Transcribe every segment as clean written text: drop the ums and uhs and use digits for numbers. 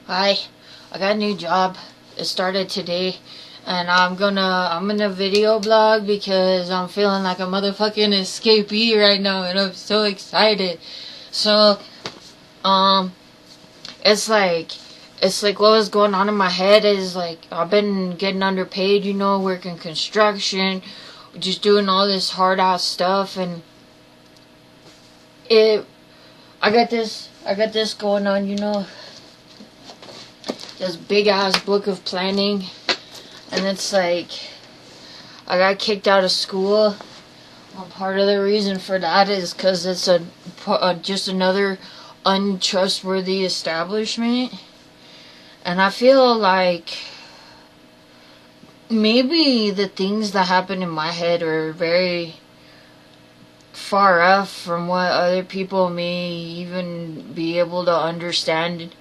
Hi, I got a new job. It started today, and I'm in a video blog because I'm feeling like a motherfucking escapee right now, and I'm so excited. So, um, it's like what was going on in my head is like I've been getting underpaid, working construction, just doing all this hard ass stuff, and it I got this going on, this big ass book of planning, and it's like I got kicked out of school. Well, part of the reason for that is because it's just another untrustworthy establishment, and I feel like maybe the things that happen in my head are very far off from what other people may even be able to understand.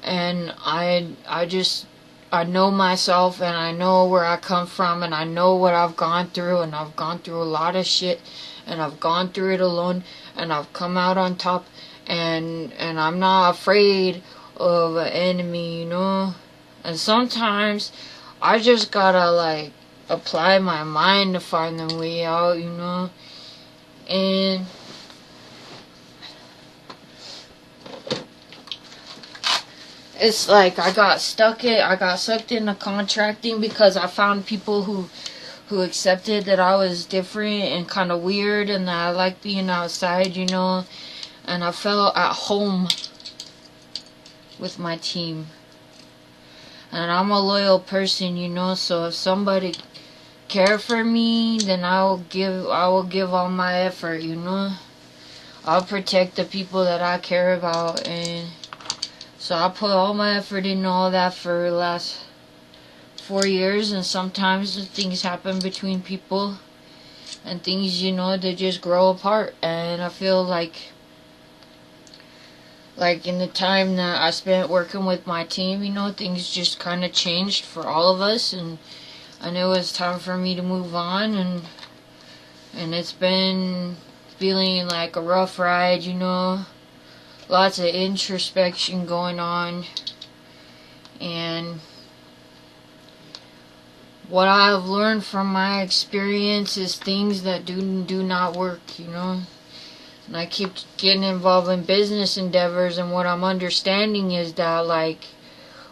And I know myself, and I know where I come from, and I know what I've gone through, and I've gone through a lot of shit, and I've gone through it alone, and I've come out on top, and I'm not afraid of an enemy. And sometimes I just gotta like apply my mind to find the way out. And it's like I got sucked into contracting because I found people who accepted that I was different and kind of weird, and that I like being outside. And I felt at home with my team. And I'm a loyal person, so if somebody care for me, then I will give all my effort. I'll protect the people that I care about, and so I put all my effort into all that for the last 4 years, and sometimes things happen between people, and things, they just grow apart. And I feel like in the time that I spent working with my team, things just kind of changed for all of us, and I knew it was time for me to move on, and it's been feeling like a rough ride, lots of introspection going on, and what I've learned from my experience is things that do not work, and I keep getting involved in business endeavors, and what I'm understanding is that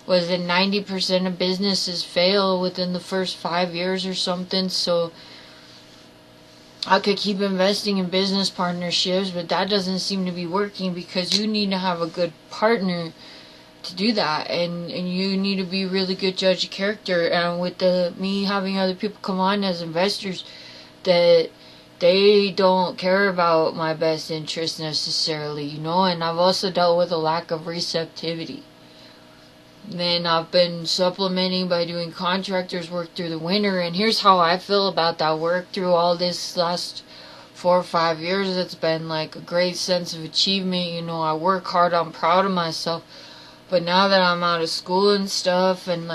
was it 90% of businesses fail within the first 5 years or something. So I could keep investing in business partnerships, but that doesn't seem to be working because you need to have a good partner to do that, and you need to be a really good judge of character. And with me having other people come on as investors that they don't care about my best interest necessarily, and I've also dealt with a lack of receptivity. Then I've been supplementing by doing contractors work through the winter, and here's how I feel about that work through all this last 4 or 5 years. It's been like a great sense of achievement. I work hard, I'm proud of myself. But now that I'm out of school and stuff, and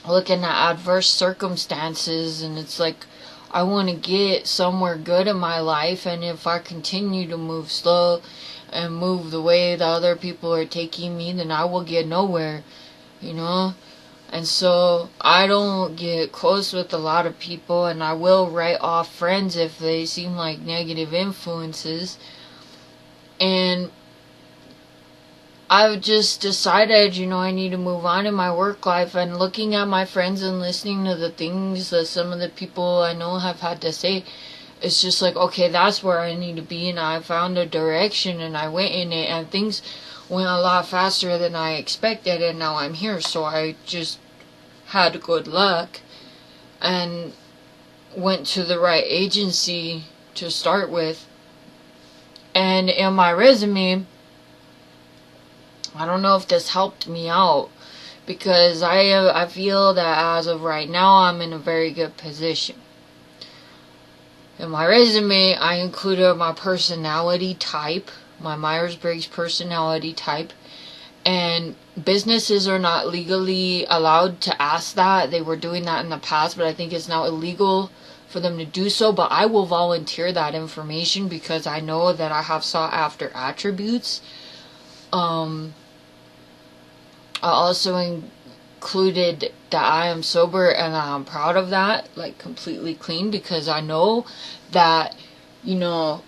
looking at adverse circumstances, and it's like I want to get somewhere good in my life, and if I continue to move slow and move the way the other people are taking me, then I will get nowhere, And so I don't get close with a lot of people, and I will write off friends if they seem like negative influences. And I've just decided, I need to move on in my work life, and looking at my friends and listening to the things that some of the people I know have had to say, it's just like, okay, that's where I need to be, and I found a direction, and I went in it, and things went a lot faster than I expected, and now I'm here. So I just had good luck and went to the right agency to start with. And in my resume, I don't know if this helped me out, because I feel that as of right now I'm in a very good position. In my resume, I included my personality type, my Myers-Briggs personality type, and businesses are not legally allowed to ask that. They were doing that in the past, but I think it's now illegal for them to do so. But I will volunteer that information because I know that I have sought after attributes. I also included that I am sober and I'm proud of that, like completely clean, because I know that, you know,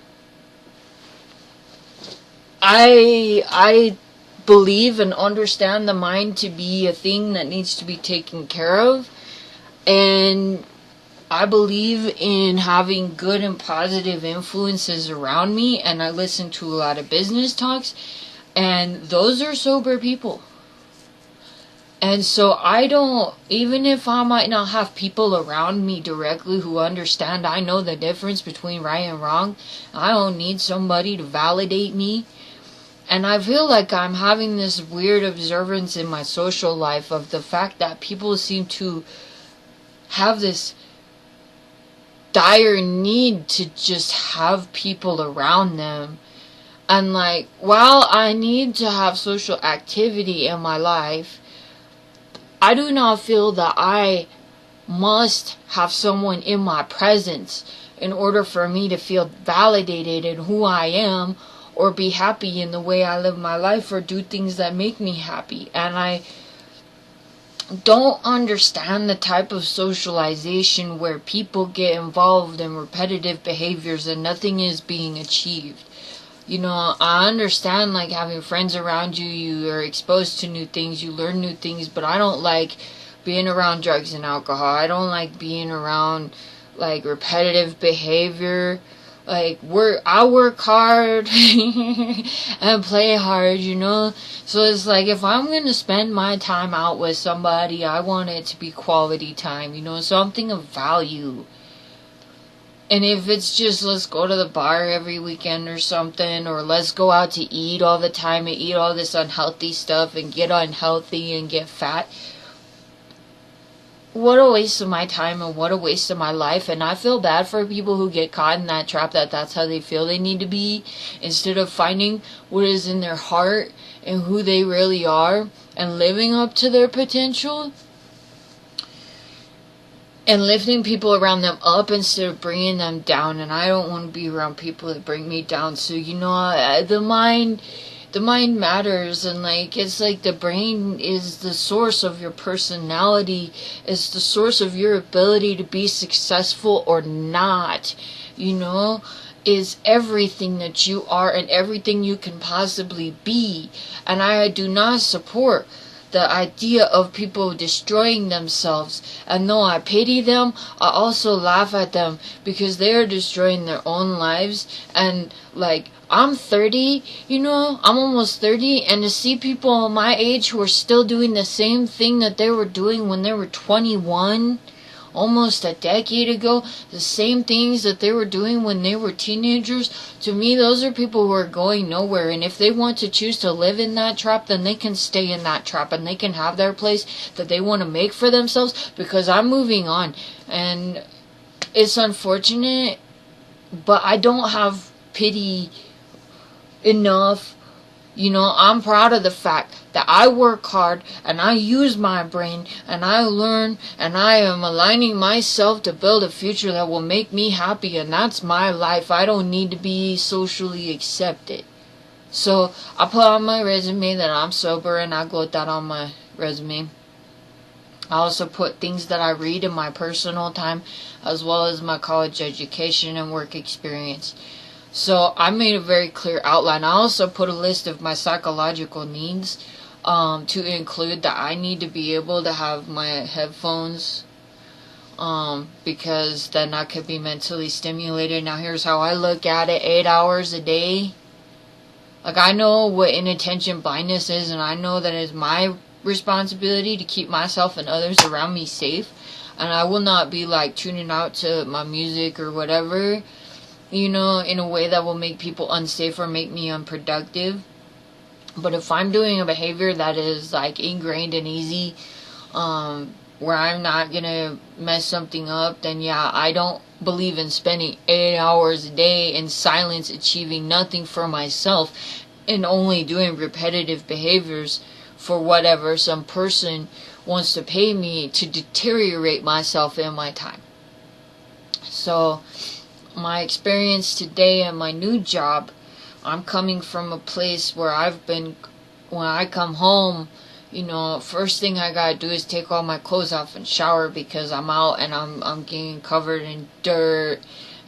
I believe and understand the mind to be a thing that needs to be taken care of, and I believe in having good and positive influences around me, and I listen to a lot of business talks, and those are sober people. And so I don't, even if I might not have people around me directly who understand, I know the difference between right and wrong. I don't need somebody to validate me. And I feel like I'm having this weird observance in my social life of the fact that people seem to have this dire need to just have people around them. And like, while I need to have social activity in my life, I do not feel that I must have someone in my presence in order for me to feel validated in who I am, or be happy in the way I live my life, or do things that make me happy. And I don't understand the type of socialization where people get involved in repetitive behaviors and nothing is being achieved. You know, I understand like having friends around you, you are exposed to new things, you learn new things, but I don't like being around drugs and alcohol. I don't like being around like repetitive behavior. Like, I work hard and play hard, you know? So it's like, if I'm gonna spend my time out with somebody, I want it to be quality time, you know? Something of value. And if it's just, let's go to the bar every weekend or something, or let's go out to eat all the time and eat all this unhealthy stuff and get unhealthy and get fat, what a waste of my time and what a waste of my life. And I feel bad for people who get caught in that trap, that's how they feel they need to be, instead of finding what is in their heart and who they really are and living up to their potential and lifting people around them up instead of bringing them down. And I don't want to be around people that bring me down. So, you know, the mind matters, and like, it's like the brain is the source of your personality, is the source of your ability to be successful or not, you know, is everything that you are and everything you can possibly be. And I do not support the idea of people destroying themselves. And though I pity them, I also laugh at them, because they are destroying their own lives. And like, I'm 30, you know, I'm almost 30, and to see people my age who are still doing the same thing that they were doing when they were 21, almost a decade ago, the same things that they were doing when they were teenagers, to me, those are people who are going nowhere. And if they want to choose to live in that trap, then they can stay in that trap, and they can have their place that they want to make for themselves, because I'm moving on. And it's unfortunate, but I don't have pity enough. You know, I'm proud of the fact that I work hard and I use my brain and I learn, and I am aligning myself to build a future that will make me happy, and that's my life. I don't need to be socially accepted. So I put on my resume that I'm sober, and I got that on my resume. I also put things that I read in my personal time, as well as my college education and work experience. So I made a very clear outline. I also put a list of my psychological needs, to include that I need to be able to have my headphones, because then I could be mentally stimulated. Now here's how I look at it: 8 hours a day. Like, I know what inattention blindness is, and I know that it's my responsibility to keep myself and others around me safe. And I will not be like tuning out to my music or whatever, you know, in a way that will make people unsafe or make me unproductive. But if I'm doing a behavior that is like ingrained and easy, where I'm not gonna mess something up, then yeah, I don't believe in spending 8 hours a day in silence, achieving nothing for myself, and only doing repetitive behaviors for whatever some person wants to pay me to deteriorate myself in my time. So my experience today and my new job, I'm coming from a place where I've been, when I come home, First thing I gotta do is take all my clothes off and shower, because I'm out and I'm getting covered in dirt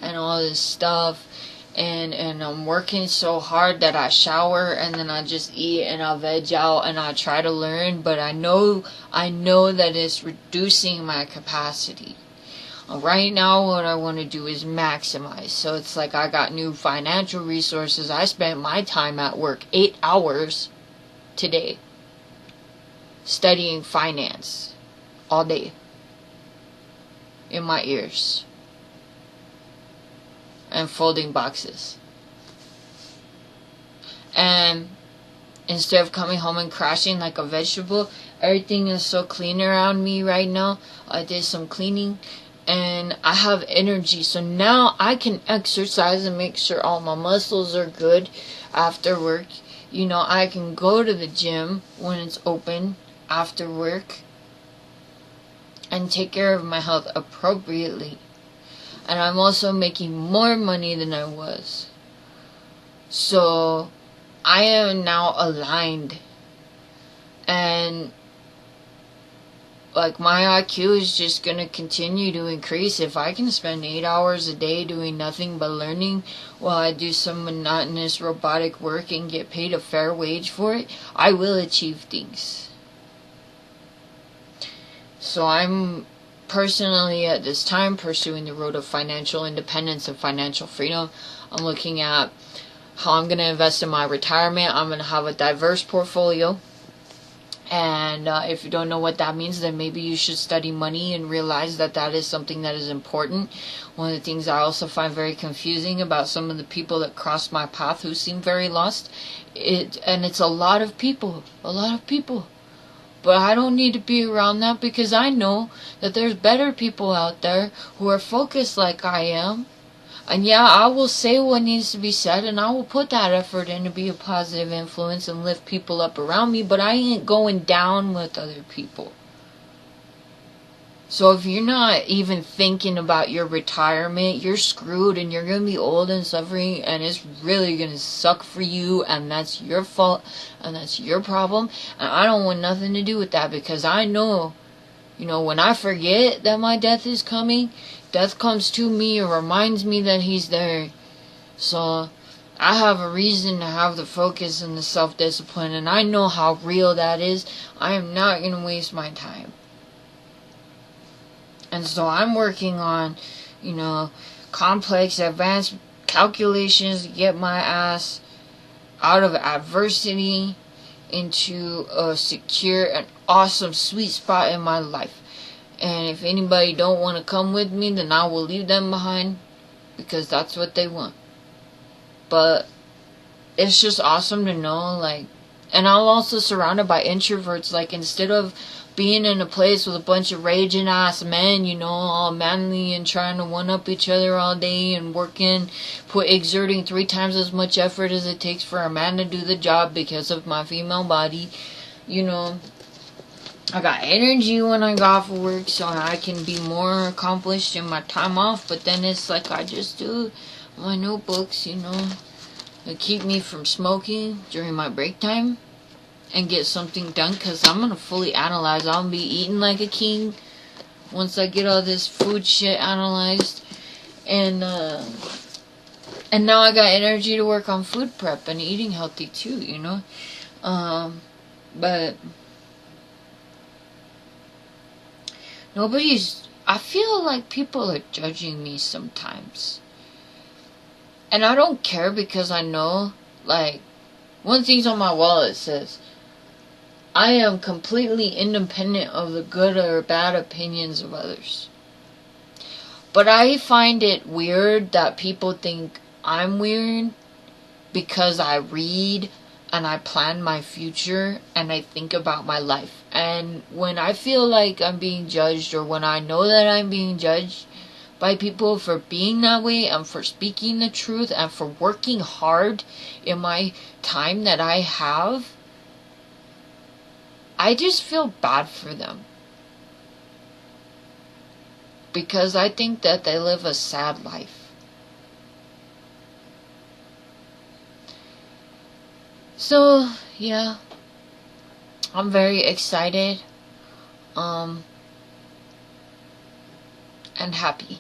and all this stuff. And I'm working so hard that I shower and then I just eat and I veg out and I try to learn, but I know that it's reducing my capacity. Right now, what I want to do is maximize. So it's like I got new financial resources. I spent my time at work 8 hours today studying finance all day in my ears and folding boxes. And instead of coming home and crashing like a vegetable, everything is so clean around me right now. I did some cleaning and I have energy, so now I can exercise and make sure all my muscles are good after work. I can go to the gym when it's open after work and take care of my health appropriately. And I'm also making more money than I was. So I am now aligned. And like my IQ is just going to continue to increase. If I can spend 8 hours a day doing nothing but learning while I do some monotonous robotic work and get paid a fair wage for it, I will achieve things. So I'm personally at this time pursuing the road of financial independence and financial freedom. I'm looking at how I'm going to invest in my retirement. I'm going to have a diverse portfolio. And if you don't know what that means, then maybe you should study money and realize that that is something that is important. One of the things I also find very confusing about some of the people that cross my path who seem very lost, it's a lot of people. But I don't need to be around that, because I know that there's better people out there who are focused like I am. And yeah, I will say what needs to be said, and I will put that effort in to be a positive influence and lift people up around me, but I ain't going down with other people. So if you're not even thinking about your retirement, you're screwed, and you're going to be old and suffering, and it's really going to suck for you, and that's your fault, and that's your problem. And I don't want nothing to do with that, because I know, when I forget that my death is coming, death comes to me or reminds me that he's there. So I have a reason to have the focus and the self-discipline, and I know how real that is. I am not going to waste my time. And so I'm working on, complex advanced calculations to get my ass out of adversity into a secure and awesome sweet spot in my life. And if anybody don't want to come with me, then I will leave them behind, because that's what they want. But it's just awesome to know, and I'm also surrounded by introverts. Instead of being in a place with a bunch of raging ass men, all manly and trying to one up each other all day and exerting 3 times as much effort as it takes for a man to do the job because of my female body, I got energy when I go off of work, so I can be more accomplished in my time off. But then it's like I just do my notebooks, that keep me from smoking during my break time and get something done, because I'm going to fully analyze. I'll be eating like a king once I get all this food shit analyzed. And now I got energy to work on food prep and eating healthy too, but I feel like people are judging me sometimes. And I don't care, because I know, one thing's on my wallet says, I am completely independent of the good or bad opinions of others. But I find it weird that people think I'm weird because I read and I plan my future and I think about my life. And when I feel like I'm being judged, or when I know that I'm being judged by people for being that way and for speaking the truth and for working hard in my time that I have, I just feel bad for them. Because I think that they live a sad life. So, yeah. I'm very excited and happy.